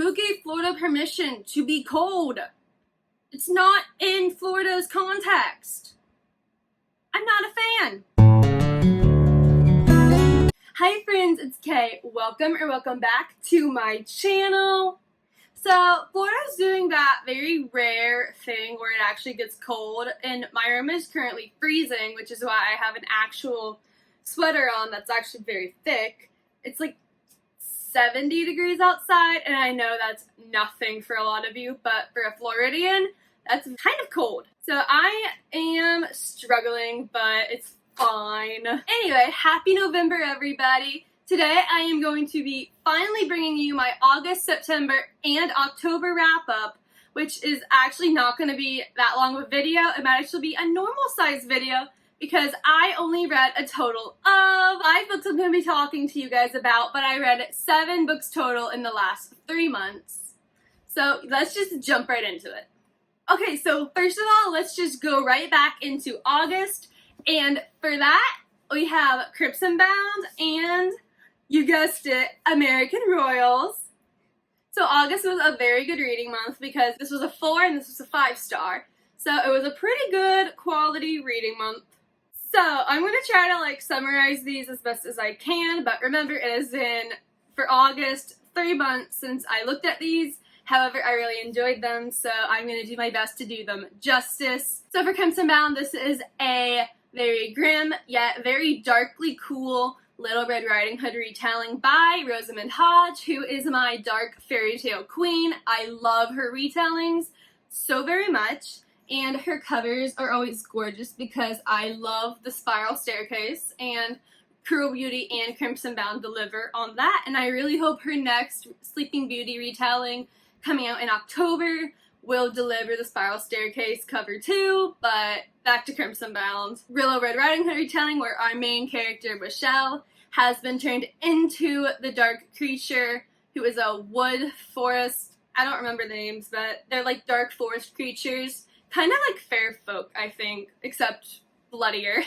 Who gave Florida permission to be cold? It's not in Florida's context. I'm not a fan. Hi friends, it's Kay. Welcome back to my channel. So, Florida's doing that very rare thing where it actually gets cold, and my room is currently freezing, which is why I have an actual sweater on that's actually very thick. It's like 70 degrees outside, and I know that's nothing for a lot of you, but for a Floridian, that's kind of cold. So I am struggling, but it's fine. Anyway, happy November, everybody. Today I am going to be finally bringing you my August, September, and October wrap-up, which is actually not going to be that long of a video. It might actually be a normal-sized video, because I only read a total of 5 books I'm going to be talking to you guys about, but I read 7 books total in the last 3 months. So let's just jump right into it. Okay, so first of all, let's just go right back into August, and for that, we have Crimson Bound and, you guessed it, American Royals. So August was a very good reading month because this was a 4 and this was a 5-star. So it was a pretty good quality reading month. So, I'm going to try to summarize these as best as I can, but remember it has been, for August, 3 months since I looked at these. However, I really enjoyed them, so I'm going to do my best to do them justice. So for Crimson Bound, this is a very grim, yet very darkly cool Little Red Riding Hood retelling by Rosamund Hodge, who is my dark fairy tale queen. I love her retellings so very much. And her covers are always gorgeous because I love the Spiral Staircase, and Cruel Beauty and Crimson Bound deliver on that, and I really hope her next Sleeping Beauty retelling coming out in October will deliver the Spiral Staircase cover too. But back to Crimson Bound. Little Red Riding Hood retelling, where our main character, Michelle, has been turned into the dark creature who is a wood forest, I don't remember the names, but they're like dark forest creatures. Kind of like fair folk, I think, except bloodier.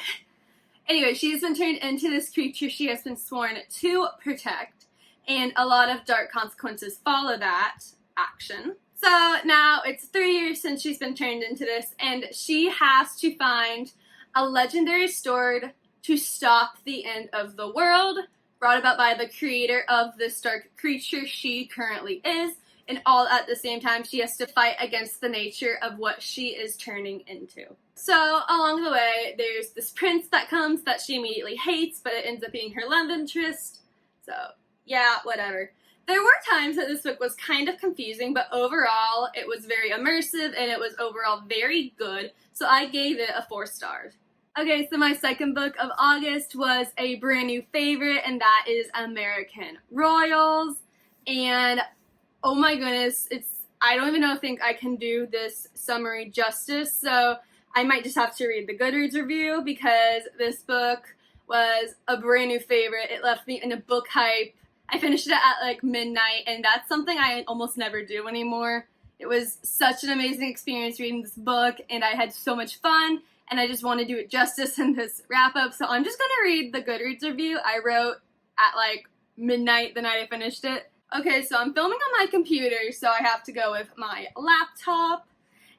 Anyway, she's been turned into this creature she has been sworn to protect, and a lot of dark consequences follow that action. So now it's 3 years since she's been turned into this, and she has to find a legendary sword to stop the end of the world, brought about by the creator of this dark creature she currently is. And all at the same time, she has to fight against the nature of what she is turning into. So, along the way, there's this prince that comes that she immediately hates, but it ends up being her love interest. So, yeah, whatever. There were times that this book was kind of confusing, but overall, it was very immersive, and it was overall very good. So I gave it a 4 stars. Okay, so my second book of August was a brand new favorite, and that is American Royals. And oh my goodness, I don't even think I can do this summary justice, so I might just have to read the Goodreads review because this book was a brand new favorite. It left me in a book hype. I finished it at midnight, and that's something I almost never do anymore. It was such an amazing experience reading this book, and I had so much fun, and I just want to do it justice in this wrap-up, so I'm just going to read the Goodreads review I wrote at midnight the night I finished it. Okay, so I'm filming on my computer, so I have to go with my laptop,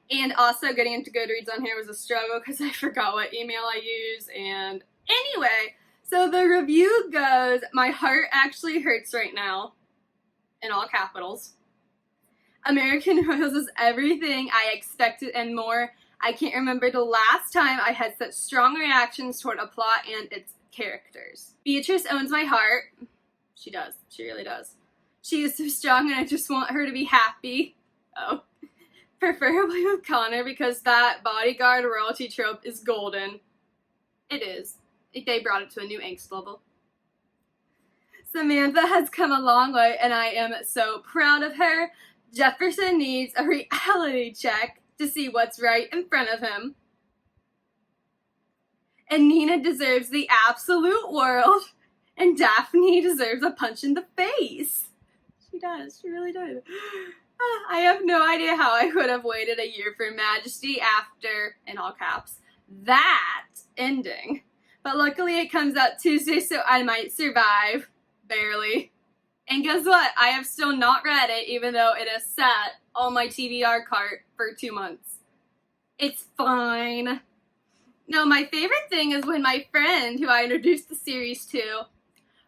and also getting into Goodreads on here was a struggle because I forgot what email I use, and anyway, so the review goes, my heart actually hurts right now, in all capitals. American Royals is everything I expected and more. I can't remember the last time I had such strong reactions toward a plot and its characters. Beatrice owns my heart. She does, she really does. She is so strong, and I just want her to be happy. Oh. Preferably with Connor, because that bodyguard royalty trope is golden. It is. They brought it to a new angst level. Samantha has come a long way, and I am so proud of her. Jefferson needs a reality check to see what's right in front of him. And Nina deserves the absolute world, and Daphne deserves a punch in the face. She does. She really does. I have no idea how I could have waited a year for Majesty after, in all caps, that ending. But luckily it comes out Tuesday, so I might survive. Barely. And guess what? I have still not read it, even though it has sat on my TBR cart for 2 months. It's fine. No, my favorite thing is when my friend, who I introduced the series to,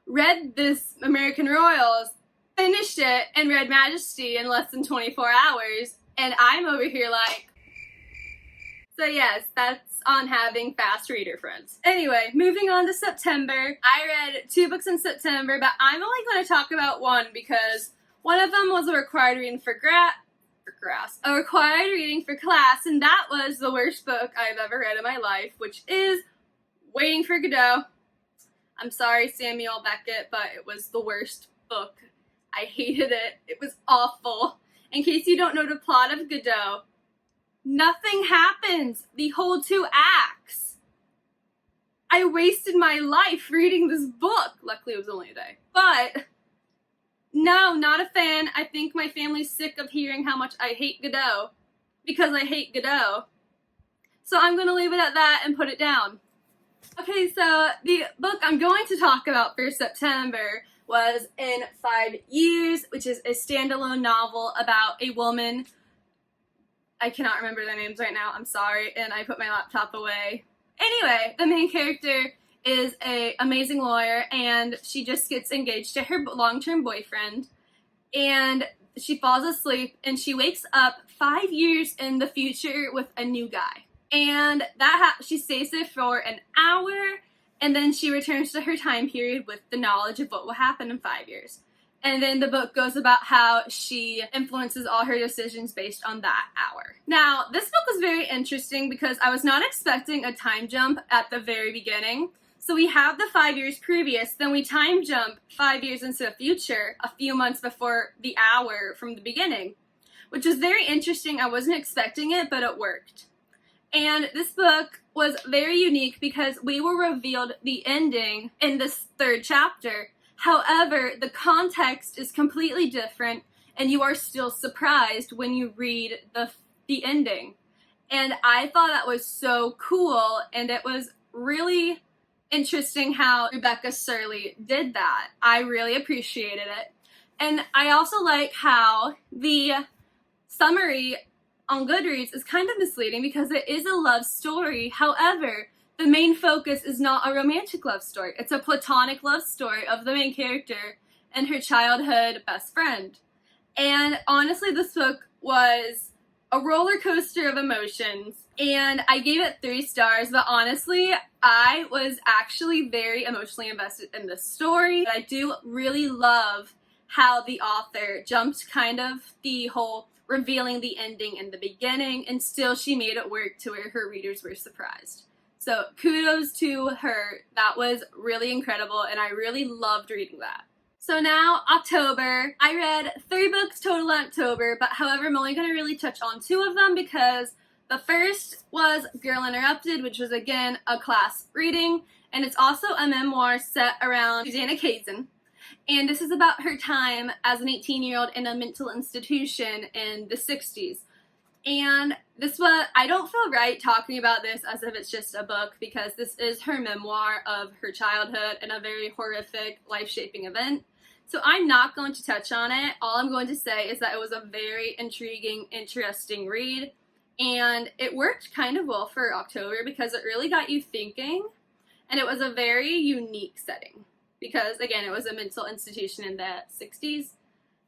read this American Royals, finished it, and read Majesty in less than 24 hours, and I'm over here like... So yes, that's on having fast reader friends. Anyway, moving on to September. I read 2 books in September, but I'm only going to talk about one because one of them was a required reading for class, and that was the worst book I've ever read in my life, which is Waiting for Godot. I'm sorry, Samuel Beckett, but it was the worst book. I hated it. It was awful. In case you don't know the plot of Godot, nothing happens the whole 2 acts. I wasted my life reading this book. Luckily, it was only a day. But, no, not a fan. I think my family's sick of hearing how much I hate Godot. Because I hate Godot. So I'm going to leave it at that and put it down. Okay, so the book I'm going to talk about for September was In 5 Years, which is a standalone novel about a woman. I cannot remember their names right now, I'm sorry, and I put my laptop away. Anyway, the main character is an amazing lawyer, and she just gets engaged to her long-term boyfriend, and she falls asleep, and she wakes up 5 years in the future with a new guy. And she stays there for an hour, and then she returns to her time period with the knowledge of what will happen in 5 years. And then the book goes about how she influences all her decisions based on that hour. Now, this book was very interesting because I was not expecting a time jump at the very beginning. So we have the 5 years previous, then we time jump 5 years into the future, a few months before the hour from the beginning, which was very interesting. I wasn't expecting it, but it worked. And this book was very unique because we were revealed the ending in this 3rd chapter. However, the context is completely different, and you are still surprised when you read the ending. And I thought that was so cool, and it was really interesting how Rebecca Serle did that. I really appreciated it. And I also like how the summary on Goodreads is kind of misleading because it is a love story. However, the main focus is not a romantic love story. It's a platonic love story of the main character and her childhood best friend. And honestly, this book was a roller coaster of emotions, and I gave it 3 stars, but honestly, I was actually very emotionally invested in the story. I do really love how the author jumped kind of the whole revealing the ending in the beginning, and still she made it work to where her readers were surprised. So kudos to her. That was really incredible, and I really loved reading that. So now, October. I read 3 books total in October, but however, I'm only going to really touch on 2 of them because the first was Girl Interrupted, which was, again, a class reading, and it's also a memoir set around Susanna Kaysen. And this is about her time as an 18-year-old in a mental institution in the 60s. And I don't feel right talking about this as if it's just a book because this is her memoir of her childhood and a very horrific, life-shaping event. So I'm not going to touch on it. All I'm going to say is that it was a very intriguing, interesting read. And it worked kind of well for October because it really got you thinking. And it was a very unique setting because, again, it was a mental institution in the 60s.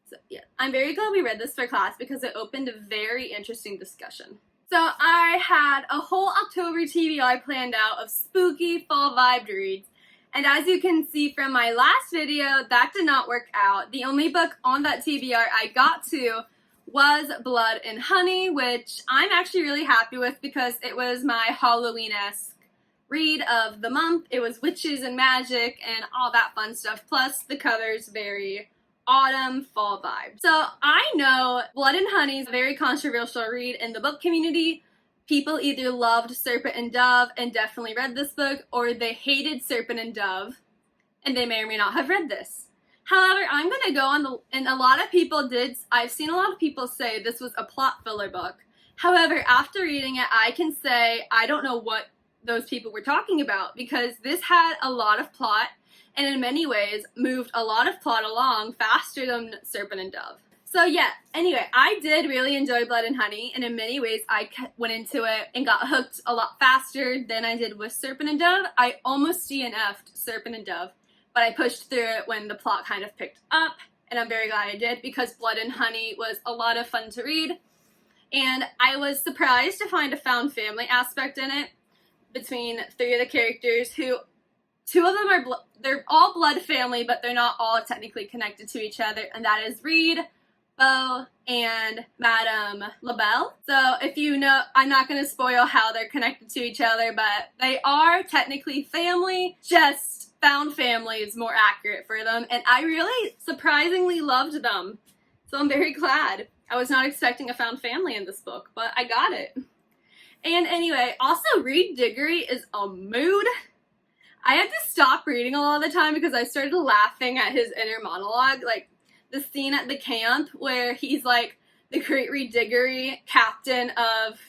So, yeah, I'm very glad we read this for class because it opened a very interesting discussion. So I had a whole October TBR planned out of spooky fall vibe reads. And as you can see from my last video, that did not work out. The only book on that TBR I got to was Blood and Honey, which I'm actually really happy with because it was my Halloween-esque read of the month. It was witches and magic and all that fun stuff. Plus, the cover's very autumn, fall vibe. So I know Blood and Honey is a very controversial read in the book community. People either loved Serpent and Dove and definitely read this book, or they hated Serpent and Dove, and they may or may not have read this. However, I'm going to go on and a lot of people I've seen a lot of people say this was a plot filler book. However, after reading it, I can say I don't know what those people were talking about because this had a lot of plot, and in many ways moved a lot of plot along faster than Serpent and Dove. So yeah, anyway, I did really enjoy Blood and Honey, and in many ways I went into it and got hooked a lot faster than I did with Serpent and Dove. I almost DNF'd Serpent and Dove, but I pushed through it when the plot kind of picked up, and I'm very glad I did because Blood and Honey was a lot of fun to read, and I was surprised to find a found family aspect in it between three of the characters who, two of them are, they're all blood family, but they're not all technically connected to each other, and that is Reed, Beau, and Madame LaBelle. So if you know, I'm not going to spoil how they're connected to each other, but they are technically family, just found family is more accurate for them, and I really surprisingly loved them. So I'm very glad. I was not expecting a found family in this book, but I got it. And anyway, also Reed Diggory is a mood. I had to stop reading a lot of the time because I started laughing at his inner monologue, like the scene at the camp where he's like the great Reed Diggory, captain of,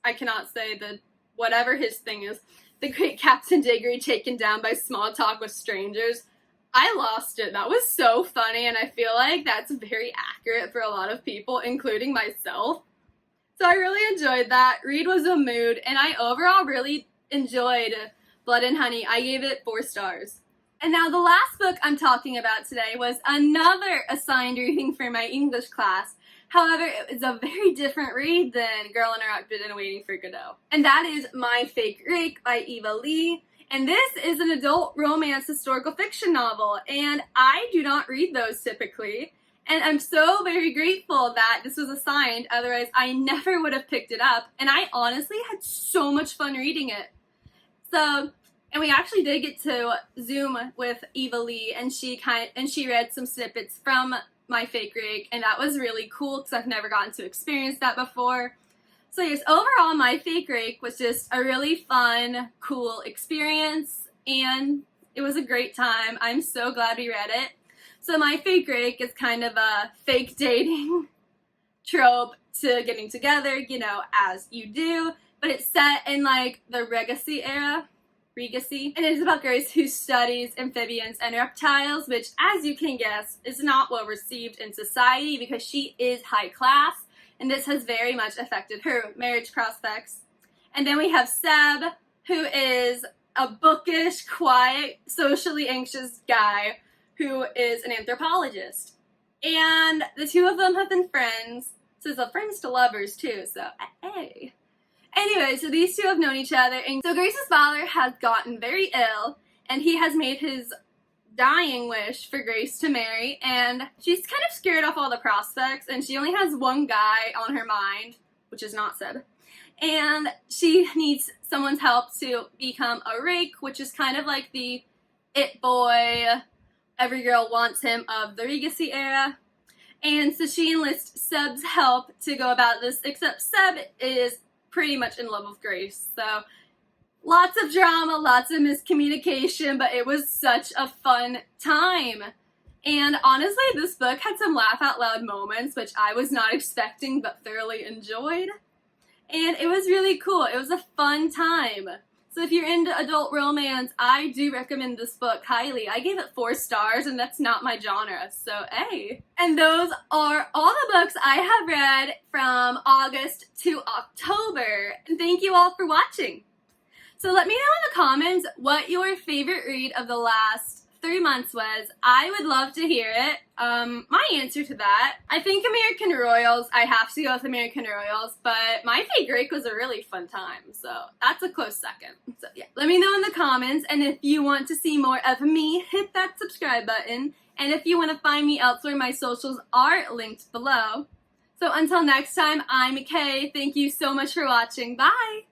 I cannot say the, whatever his thing is, the great Captain Diggory taken down by small talk with strangers. I lost it. That was so funny, and I feel like that's very accurate for a lot of people, including myself. So I really enjoyed that. Reed was a mood, and I overall really enjoyed Blood and Honey. I gave it 4 stars. And now the last book I'm talking about today was another assigned reading for my English class. However, it was a very different read than Girl Interrupted and Waiting for Godot. And that is My Fake Rake by Eva Leigh. And this is an adult romance historical fiction novel, and I do not read those typically. And I'm so very grateful that this was assigned, otherwise I never would have picked it up. And I honestly had so much fun reading it. So, and we actually did get to Zoom with Eva Leigh, and she read some snippets from My Fake Rake, and that was really cool because I've never gotten to experience that before. So yes, overall My Fake Rake was just a really fun, cool experience, and it was a great time. I'm so glad we read it. So My Fake Rake is kind of a fake dating trope to getting together, you know, as you do, but it's set in like the Regency era. And it is about Grace who studies amphibians and reptiles, which, as you can guess, is not well received in society because she is high class, and this has very much affected her marriage prospects. And then we have Seb, who is a bookish, quiet, socially anxious guy who is an anthropologist. And the two of them have been friends, so it's friends to lovers too, so hey. Anyway, so these two have known each other, and so Grace's father has gotten very ill, and he has made his dying wish for Grace to marry, and she's kind of scared off all the prospects, and she only has one guy on her mind, which is not Seb, and she needs someone's help to become a rake, which is kind of like the it boy, every girl wants him of the Regency era. And so she enlists Seb's help to go about this, except Seb is pretty much in love with Grace. So lots of drama, lots of miscommunication, but it was such a fun time. And honestly, this book had some laugh out loud moments, which I was not expecting but thoroughly enjoyed. And it was really cool. It was a fun time. So if you're into adult romance, I do recommend this book highly. I gave it 4 stars, and that's not my genre, so hey. And those are all the books I have read from August to October. And thank you all for watching. So let me know in the comments what your favorite read of the last 3 months was. I would love to hear it. My answer to that, I think American Royals. I have to go with American Royals, but My Fake Rake was a really fun time, so that's a close second. So yeah, let me know in the comments, and if you want to see more of me, hit that subscribe button, and if you want to find me elsewhere, my socials are linked below. So until next time, I'm Kay. Thank you so much for watching. Bye!